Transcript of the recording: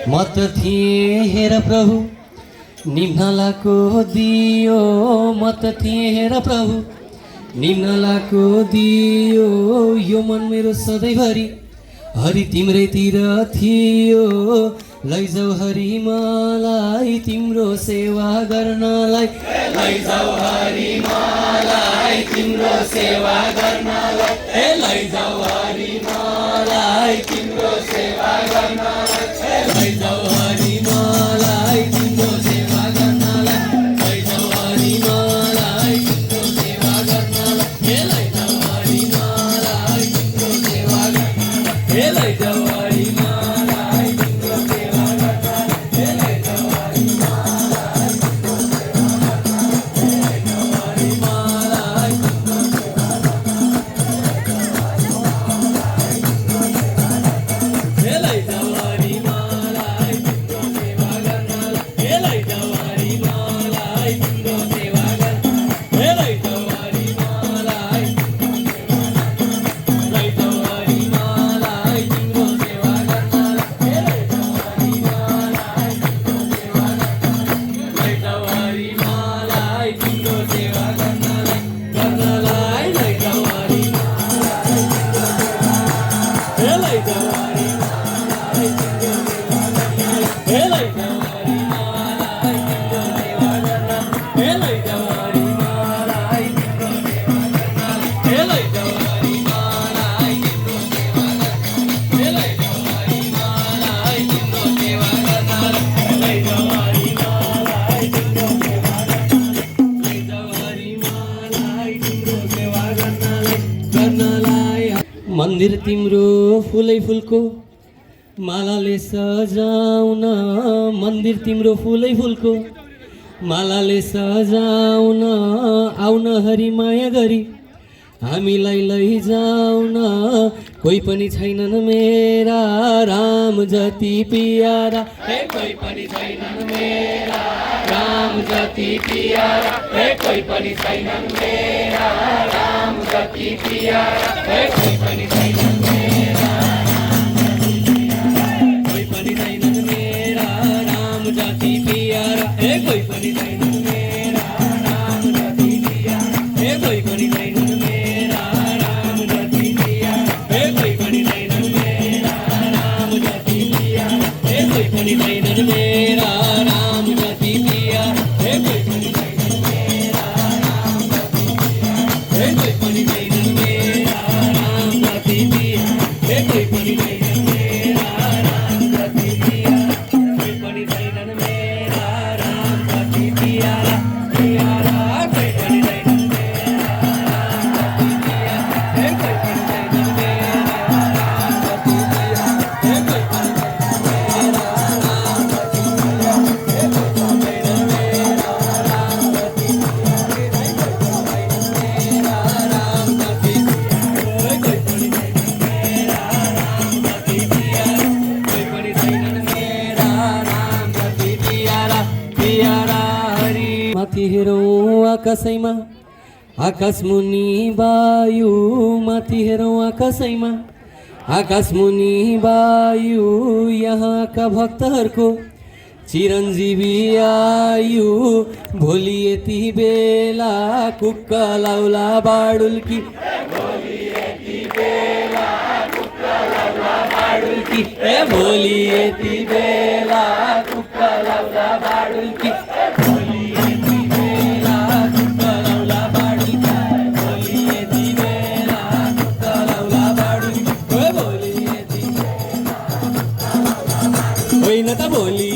मत थिएँ हेर प्रभु निम्नलाको दियो, मत थिएँ हेर प्रभु निम्नलाको दियो। यो मन मेरो सधैँभरि हरि तिम्रैतिर थियो। लैजाऊ हरि मलाई तिम्रो सेवा गर्नलाई, लैजाऊ हरि मलाई तिम्रो सेवा गर्नलाई, ए लैजाऊ हरि मलाई तिम्रो सेवा गर्नलाई, ए लैजाऊ हरि मलाई तिम्रो सेवा गर्नलाई, लैजाऊ हरि मलाई तिम्रो सेवा गर्नलाई, ए लैजाऊ हरि मलाई तिम्रो सेवा गर्नलाई, ए लैजाऊ हरि मलाई तिम्रो सेवा गर्नलाई, ए लैजाऊ हरि मलाई तिम्रो सेवा गर्नलाई, ए लैजाऊ हरि मलाई तिम्रो सेवा गर्नलाई, ए लैजाऊ हरि मलाई तिम्रो सेवा गर्नलाई, ए लैजाऊ हरि मलाई तिम्रो सेवा गर्नलाई, ए लैजाऊ हरि मलाई लैजाऊ हरि मलाई तिम्रो सेवा गर्नलाई, ए लैजाऊ हरि मलाई तिम्रो सेवा गर्नलाई, लैजाऊ हरि मलाई तिम्रो सेवा गर्नलाई, लैजाऊ हरि मलाई ए लैजाऊ हरि मलाई तिम्रो सेवा गर्नलाई, ए लैजाऊ हरि मलाई तिम्रो सेवा गर्नलाई, ए लैजाऊ हरि मलाई तिम्रो सेवा गर्नलाई, ए लैजाऊ हरि मलाई तिम्रो सेवा गर्नलाई, ए लैजाऊ हरि मलाई तिम्रो सेवा गर्नलाई, लैजाऊ हरि मलाई तिम्रो सेवा गर्नलाई, लैजाऊ हरि मलाई तिम्रो सेवा गर्नलाई। मन्दिर तिम्रो फुलै फुलको मालाले सजाउन, मन्दिर तिम्रो फुलै फुलको मालाले सजाउन, आउन हरि माया गरी हामीलाई लैजाउन। कोही पनि छैनन् मेरा राम जति प्यारा, हे कोही पनि छैनन् मेरा राम जति प्यारा, हे कोही पनि छैनन् मेरा राम जति प्यारा, हे कोही पनि छैनन् मेरा कोही पनि छैनन् मेरा राम जति प्यारा, हे कोही पनि छैनन् मेरा राम जति प्यारा, हे कोही पनि छैनन् मेरा राम जति प्यारा, हे कोही पनि छैनन् मेरा राम जति प्यारा, हे कोही पनि छैनन् मेरा राम जति प्यारा, हे कोही पनि छैनन् मेरा राम जति प्यारा, हे कोही पनि छैनन् मेरा राम जति प्यारा, हे कोही पनि छैनन् मेरा राम जति प्यारा, कोही पनि छैनन् मेरा राम जति प्यारा, प्यारा कोही पनि छैनन् मेरा राम जति प्यारा, हे कोही पनि छैनन् मेरा राम जति प्यारा, हे कोही पनि छैनन् मेरा राम जति प्यारा, हे कोही पनि छैनन् मेरा राम जति प्यारा, हे कोही पनि छैनन् मेरा राम जति प्यारा, हे कोही पनि छैनन् मेरा राम जति प्यारा, कोही पनि छैनन् मेरा राम जति प्यारा, प्यारा हरि। माथि हेरौँ आकाशैमा आकाश मुनि वायु, माथि हेरौँ आकाशैमा आकाश मुनि वायु, यहाँका भक्तहरूको चिरञ्जीवी आयु। भोलि यति बेला कुक्का लाउला बाडुल्की, भोलि यति बेला कुक्का लाउला बाडुल्की, ए भोलि यति बेला कुक्का लाउला बाडुल्की, भोलि यति बेला कुक्का लाउला बाडुल्की, भोलि यति बेला कुक्का लाउला बाडुल्की, ओ भोलि यति बेला होइन त भोलि